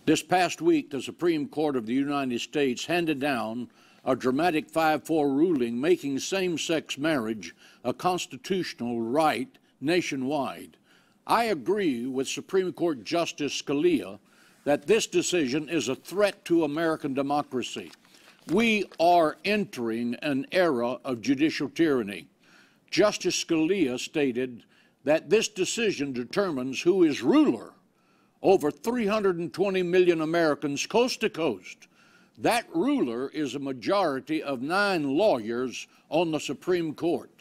This past week, the Supreme Court of the United States handed down a dramatic 5-4 ruling making same-sex marriage a constitutional right nationwide. I agree with Supreme Court Justice Scalia that this decision is a threat to American democracy. We are entering an era of judicial tyranny. Justice Scalia stated that this decision determines who is ruler over 320 million Americans coast to coast. That ruler is a majority of 9 lawyers on the Supreme Court.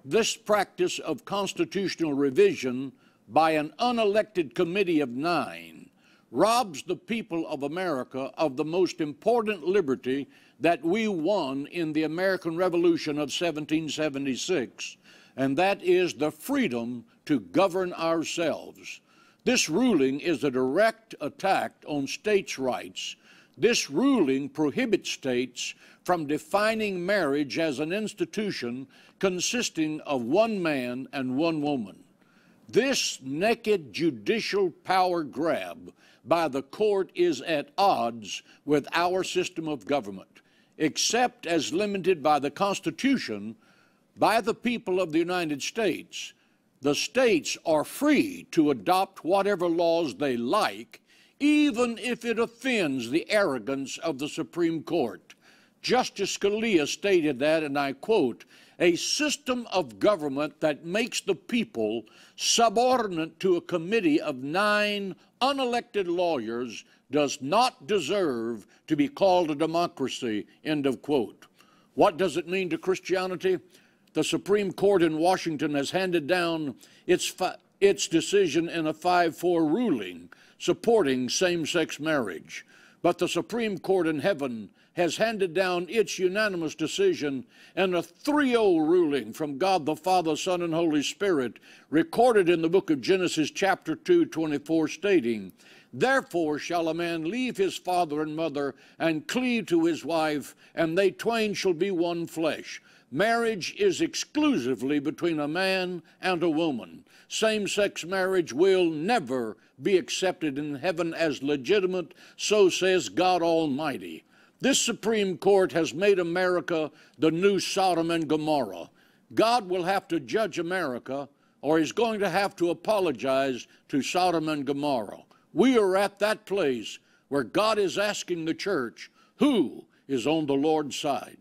This practice of constitutional revision by an unelected committee of 9 robs the people of America of the most important liberty that we won in the American Revolution of 1776, and that is the freedom to govern ourselves. This ruling is a direct attack on states' rights. This ruling prohibits states from defining marriage as an institution consisting of one man and one woman. This naked judicial power grab by the court is at odds with our system of government. Except as limited by the Constitution, by the people of the United States, the states are free to adopt whatever laws they like, even if it offends the arrogance of the Supreme Court. Justice Scalia stated that, and I quote, "A system of government that makes the people subordinate to a committee of 9 unelected lawyers does not deserve to be called a democracy," end of quote. What does it mean to Christianity? The Supreme Court in Washington has handed down its decision in a 5-4 ruling supporting same-sex marriage. But the Supreme Court in heaven has handed down its unanimous decision in a 3-0 ruling from God the Father, Son, and Holy Spirit, recorded in the book of Genesis chapter 2:24, stating, "Therefore shall a man leave his father and mother and cleave to his wife, and they twain shall be one flesh." Marriage is exclusively between a man and a woman. Same-sex marriage will never be accepted in heaven as legitimate, so says God Almighty. This Supreme Court has made America the new Sodom and Gomorrah. God will have to judge America, or he's going to have to apologize to Sodom and Gomorrah. We are at that place where God is asking the church, who is on the Lord's side?